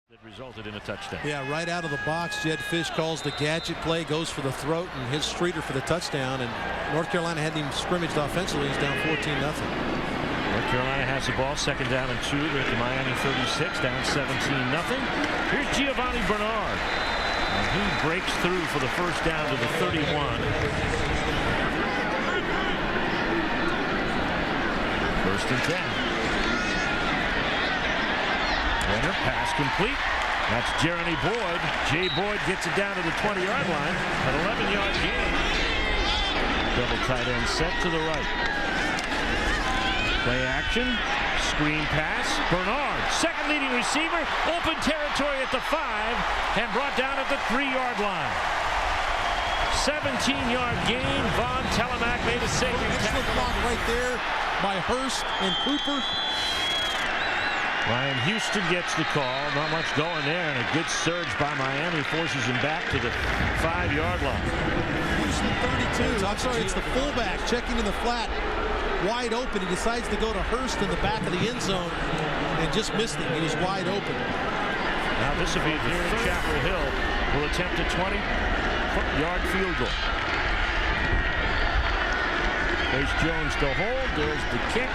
That resulted in a touchdown. Yeah, right out of the box, Jed Fish calls the gadget play, goes for the throat, and hits Streeter for the touchdown. And North Carolina hadn't even scrimmaged offensively. He's down 14-0. North Carolina has the ball, second down and 2. They're at the Miami 36, down 17-0. Here's Giovanni Bernard. And he breaks through for the first down to the 31. First and 10. Runner, pass complete. That's Jeremy Boyd. Jay Boyd gets it down to the 20-yard line. An 11-yard gain. Double tight end set to the right. Play action. Screen pass. Bernard, second leading receiver. Open territory at the 5 and brought down at the 3-yard line. 17-yard gain. Von Telemack made a saving tackle. Excellent block right there by Hurst and Cooper. Ryan Houston gets the call. Not much going there, and a good surge by Miami forces him back to the 5-yard line. Houston 32. I'm sorry, it's the fullback checking in the flat, wide open. He decides to go to Hurst in the back of the end zone and just missed him. He was wide open. Now this will be the third. Chapel Hill will attempt a 20-yard field goal. There's Jones to hold. There's the kick.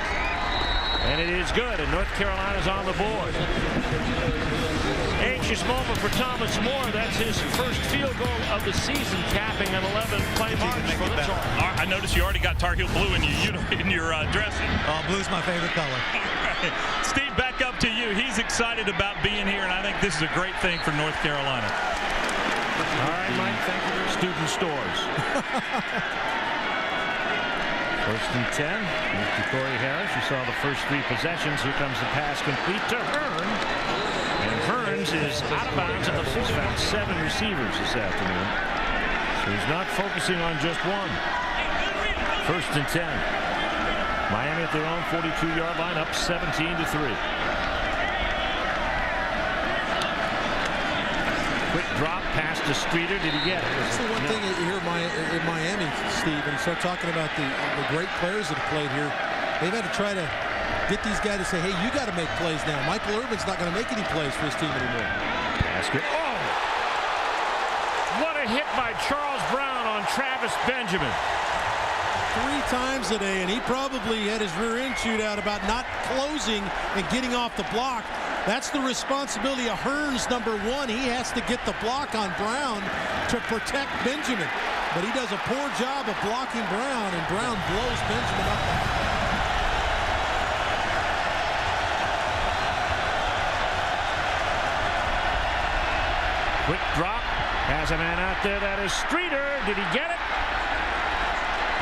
And it is good, and North Carolina's on the board. Anxious moment for Thomas Moore. That's his first field goal of the season, capping an 11-play march for the Tar. I noticed you already got Tar Heel blue in your dressing. Oh, blue's my favorite color. Right. Steve, back up to you. He's excited about being here, and I think this is a great thing for North Carolina. All right, Mike, thank you. Student Stores. First and 10. Here's Corey Harris. You saw the first 3 possessions. Here comes the pass complete to Hearn. And Hearns is out of bounds. He's found 7 receivers this afternoon. So he's not focusing on just one. First and 10. Miami at their own 42-yard line, up 17-3. Quick drop, pass to Streeter. Did he get it? That's the one thing here in Miami, Steve, and start talking about the great players that have played here. They've had to try to get these guys to say, hey, you got to make plays now. Michael Irvin's not going to make any plays for his team anymore. Basket. Oh! What a hit by Charles Brown on Travis Benjamin. 3 times today, and he probably had his rear end shoot out about not closing and getting off the block. That's the responsibility of Hearns, number 1. He has to get the block on Brown to protect Benjamin. But he does a poor job of blocking Brown, and Brown blows Benjamin up. Quick drop. Has a man out there. That is Streeter. Did he get it?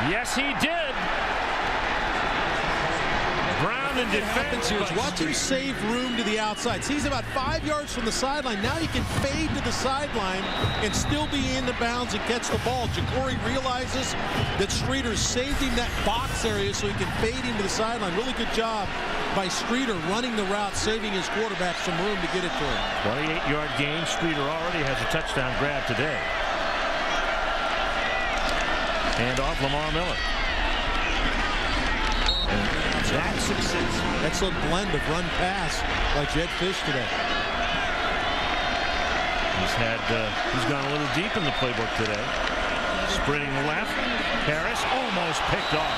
Yes, he did. Brown in defense. Watch him save room to the outside. See, he's about 5 yards from the sideline. Now he can fade to the sideline and still be in the bounds and catch the ball. Jacory realizes that Streeter saved him that box area so he can fade him to the sideline. Really good job by Streeter running the route, saving his quarterback some room to get it to him. 28-yard gain. Streeter already has a touchdown grab today. And off Lamar Miller. That's success. Excellent blend of run pass by Jed Fish today. He's gone a little deep in the playbook today. Sprinting left. Harris almost picked off.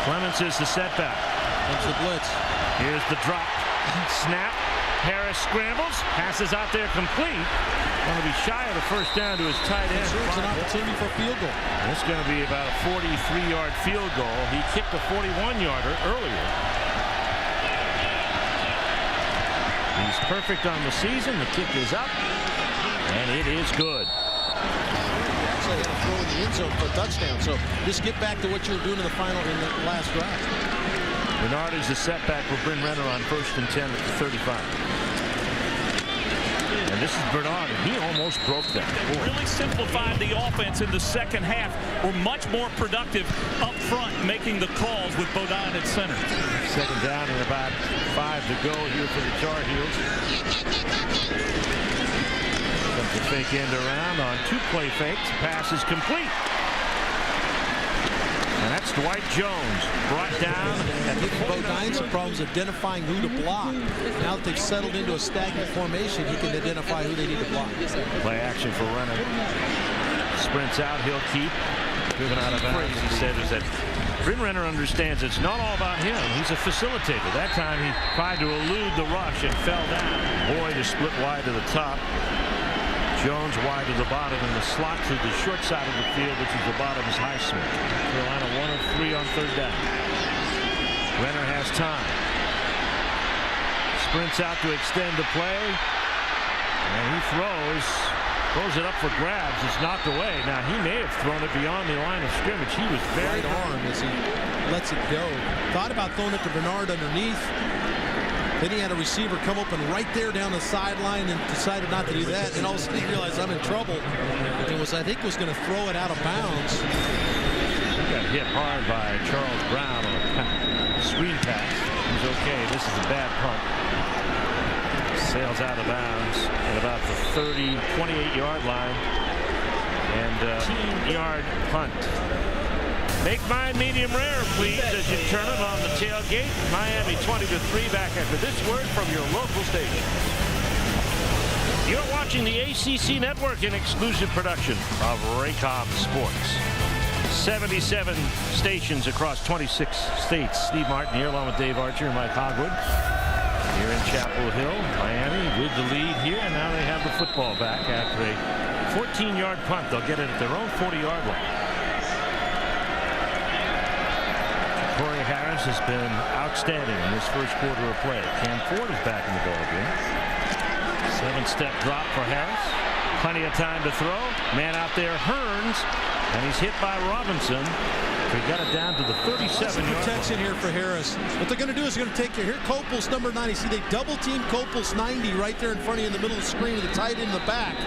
Clements is the setback. Comes the blitz. Here's the drop. Snap. Harris scrambles. Passes out there complete. Going to be shy of the first down to his tight end. It's an opportunity for a field goal. This is going to be about a 43-yard field goal. He kicked a 41-yarder earlier. He's perfect on the season. The kick is up, and it is good. Actually, had to throw in the end zone for a touchdown. So just get back to what you were doing in the last drive. Bernard is the setback for Bryn Renner on first and 10 at the 35. And this is Bernard, and he almost broke that. Really simplified the offense in the second half. We're much more productive up front, making the calls with Bodine at center. Second down and about 5 to go here for the Tar Heels. Comes the fake end around on 2 play fakes. Pass is complete. And that's It's Dwight Jones brought down. And giving Bodine some problems identifying who to block. Now that they've settled into a stagnant formation, he can identify who they need to block. Play action for Renner. Sprints out, he'll keep. Driven out of bounds. He said is that Bryn Renner understands it's not all about him. He's a facilitator. That time he tried to elude the rush and fell down. Boyd is split wide to the top. Jones wide to the bottom, and the slot to the short side of the field, which is the bottom, is Highsmith. Carolina 1 of 3 on third down. Renner has time. Sprints out to extend the play. And he throws it up for grabs. It's knocked away. Now, he may have thrown it beyond the line of scrimmage. He was very right arm as he lets it go. Thought about throwing it to Bernard underneath. Then he had a receiver come open right there down the sideline and decided not to do that. And all of a sudden he realized I'm in trouble. And I think was going to throw it out of bounds. He got hit hard by Charles Brown on a screen pass. He's okay. This is a bad punt. Sails out of bounds at about the 28-yard line. And 15-yard punt. Make mine medium rare, please, as you turn it on the tailgate. Miami 20-3 back after this word from your local station. You're watching the ACC Network in exclusive production of Raycom Sports. 77 stations across 26 states. Steve Martin here along with Dave Archer and Mike Hogwood. Here in Chapel Hill, Miami with the lead here, and now they have the football back after a 14-yard punt. They'll get it at their own 40-yard line. Corey Harris has been outstanding in this first quarter of play. Cam Ford is back in the ball game. 7-step drop for Harris. Plenty of time to throw. Man out there, Hearns, and he's hit by Robinson. He got it down to the 37-yard protection here for Harris. What they're going to do is they're going to take care. Here, Copel's number 90. See, they double-team Copel's 90 right there in front of you in the middle of the screen with the tight end in the back.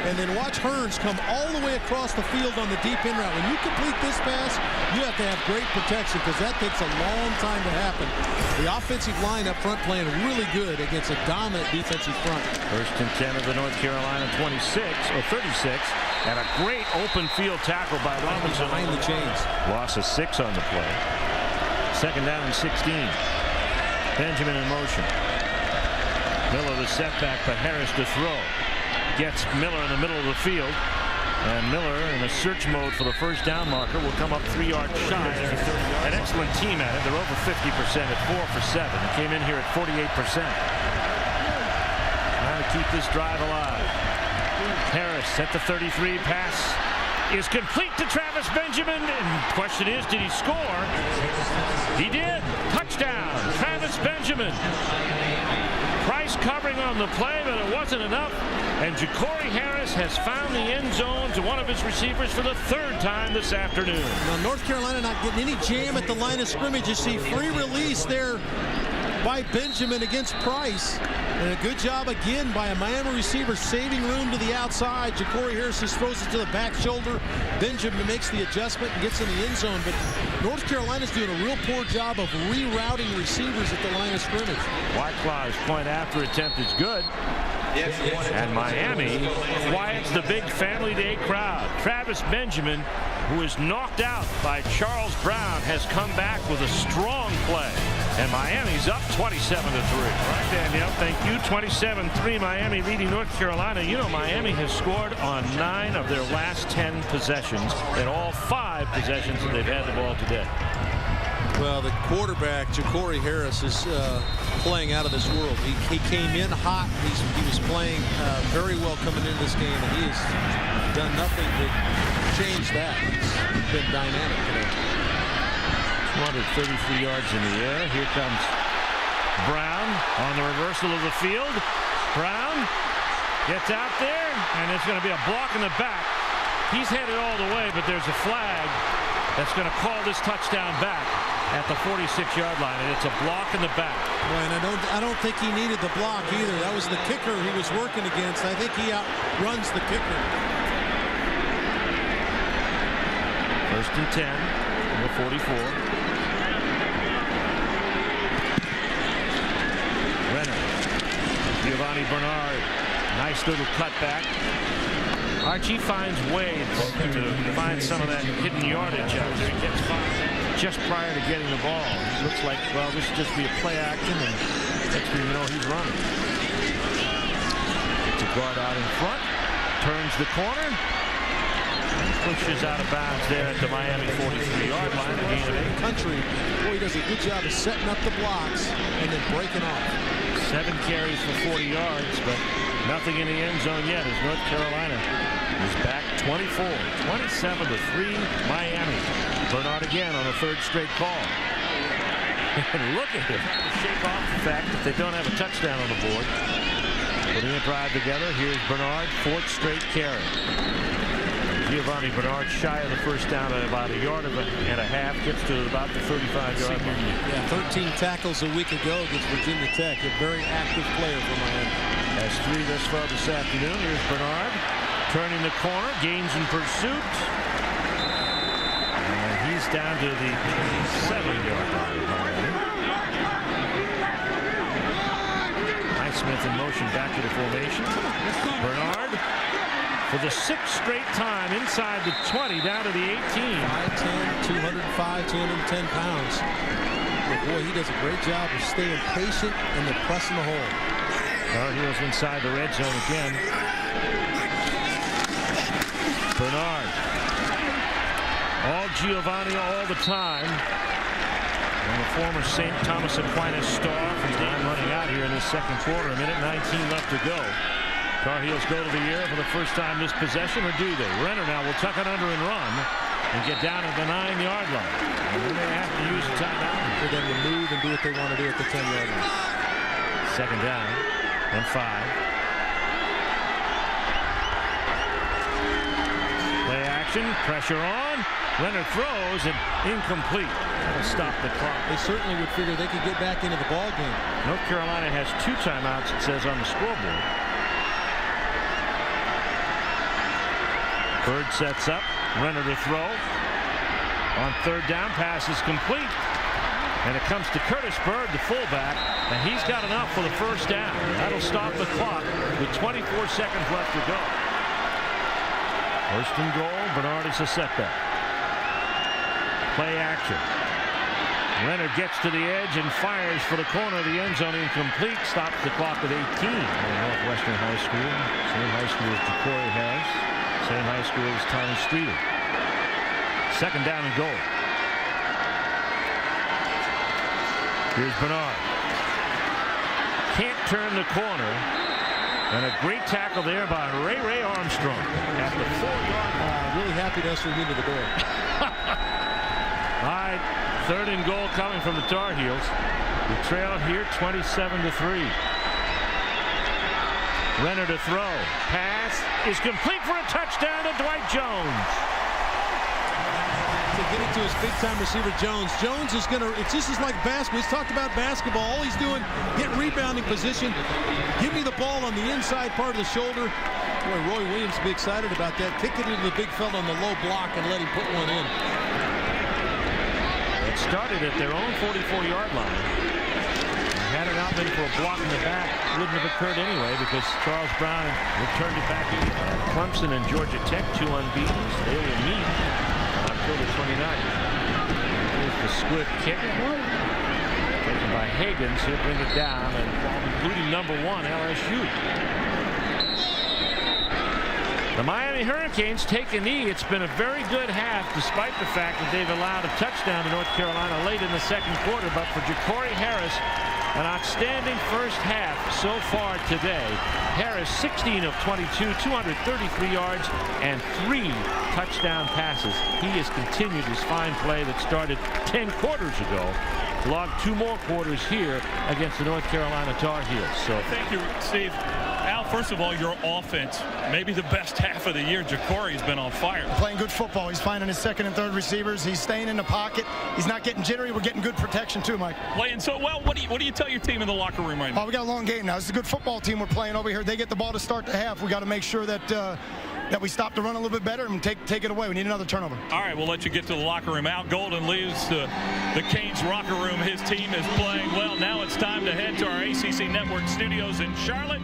And then watch Hearns come all the way across the field on the deep in route. When you complete this pass, you have to have great protection because that takes a long time to happen. The offensive line up front playing really good against a dominant defensive front. First and 10 of the North Carolina 36 or 36. And a great open field tackle by Robinson. Behind the chains. Loss of 6 on the play. Second down and 16. Benjamin in motion. Miller the setback, but Harris to throw. Gets Miller in the middle of the field. And Miller in a search mode for the first down marker will come up 3 yards shy. An excellent team at it. They're over 50% at 4 for 7. They came in here at 48%. Trying to keep this drive alive. Harris at the 33. Pass is complete to Travis Benjamin. And the question is, did he score? He did. Touchdown, Travis Benjamin. Price covering on the play, but it wasn't enough. And Ja'Cory Harris has found the end zone to one of his receivers for the 3rd time this afternoon. Now, North Carolina not getting any jam at the line of scrimmage. You see free release there by Benjamin against Price. And a good job again by a Miami receiver saving room to the outside. Ja'Cory Harris just throws it to the back shoulder. Benjamin makes the adjustment and gets in the end zone. But North Carolina's doing a real poor job of rerouting receivers at the line of scrimmage. Whiteclaw's point after attempt is good. And Miami quiets the big family day crowd. Travis Benjamin, who is knocked out by Charles Brown, has come back with a strong play. And Miami's up 27-3. Right, Danielle, thank you. 27-3, Miami leading North Carolina. You know, Miami has scored on 9 of their last 10 possessions, and all 5 possessions that they've had the ball today. Well, the quarterback, Ja'Cory Harris, is playing out of this world. He came in hot. He was playing very well coming into this game, and he has done nothing to change that. He's been dynamic today. 233 yards in the air. Here comes Brown on the reversal of the field. Brown gets out there, and it's going to be a block in the back. He's headed all the way, but there's a flag that's going to call this touchdown back at the 46-yard line, and it's a block in the back. Well, and I don't think he needed the block either. That was the kicker he was working against. I think he outruns the kicker. First and 10 from the 44. Renner. Giovanni Bernard. Nice little cutback. Archie finds ways to find some of that hidden yardage out there. He gets five just prior to getting the ball. It looks like, well, this should just be a play action, and next thing you know, he's running. It's a guard out in front, turns the corner, and pushes out of bounds there at the Miami 43-yard line. A gain of 8. Country, boy, he does a good job of setting up the blocks and then breaking off. 7 carries for 40 yards, but nothing in the end zone yet as North Carolina is back 24, 27-3 Miami. Bernard again on a 3rd straight call. And look at him to shake off the fact that they don't have a touchdown on the board. Putting a drive together. Here's Bernard, 4th straight carry. Giovanni Bernard shy of the first down at about a yard and a half. Gets to about the 35-yard line. Yeah, 13 tackles a week ago against Virginia Tech. A very active player for Miami. Has 3 thus far this afternoon. Here's Bernard turning the corner. Gains in pursuit. And he's down to the 7-yard line. Highsmith in motion back to the formation. Bernard for the 6th straight time inside the 20 down to the 18. 5'10", 205, 210 pounds. But boy, he does a great job of staying patient and then pressing the hole. Tar Heels inside the red zone again. Bernard. All Giovanni all the time. And the former St. Thomas Aquinas star from time running out here in this second quarter. A minute 19 left to go. Tar Heels go to the air for the first time this possession, or do they? Renner now will tuck it under and run and get down at the 9-yard line. And then they have to use a timeout for them to move and do what they want to do at the 10-yard line. 2nd down and 5. Play action, pressure on. Renner throws and incomplete. That'll stop the clock. They certainly would figure they could get back into the ball game. North Carolina has 2 timeouts, it says on the scoreboard. Bird sets up. Renner to throw. On 3rd down, pass is complete. And it comes to Curtis Bird, the fullback, and he's got enough for the first down. That'll stop the clock with 24 seconds left to go. 1st and goal. Bernard is a setback. Play action. Renner gets to the edge and fires for the corner of the end zone. Incomplete. Stops the clock at 18. Northwestern High School. Same high school as Corey Harris. Same high school as Tommy Streeter. 2nd down and goal. Here's Bernard. Can't turn the corner. And a great tackle there by Ray Armstrong at the 4-yard line. Really happy to usher him into the door. All right, 3rd and goal coming from the Tar Heels. The trail here 27-3. Renner to throw. Pass is complete for a touchdown to Dwight Jones. To get it to his big-time receiver, Jones. Jones is going to, it's just as like basketball. He's talked about basketball. All he's doing, get rebounding position. Give me the ball on the inside part of the shoulder. Boy, Roy Williams will be excited about that. Kick it into the big fella on the low block and let him put one in. It started at their own 44-yard line. Had it not been for a block in the back, it wouldn't have occurred anyway because Charles Brown returned it back to Clemson and Georgia Tech, 2 unbeaten. They will meet on October 29th. Here's the squib kick. Taken by Higgins. He'll bring it down, and including number 1, LSU. The Miami Hurricanes take a knee. It's been a very good half, despite the fact that they've allowed a touchdown to North Carolina late in the second quarter. But for Ja'Cory Harris, an outstanding first half so far today. Harris 16 of 22, 233 yards and 3 touchdown passes. He has continued his fine play that started 10 quarters ago. Logged 2 more quarters here against the North Carolina Tar Heels. So thank you, Steve. Al, first of all, your offense, maybe the best half of the year. Ja'Cory's been on fire. Playing good football. He's finding his 2nd and 3rd receivers. He's staying in the pocket. He's not getting jittery. We're getting good protection too, Mike. Playing so well. What do you tell your team in the locker room right now? Oh, we got a long game now. This is a good football team we're playing over here. They get the ball to start the half. We got to make sure that that we stop the run a little bit better and take it away. We need another turnover. All right, we'll let you get to the locker room. Al Golden leaves the Canes locker room. His team is playing well. Now it's time to head to our ACC Network studios in Charlotte.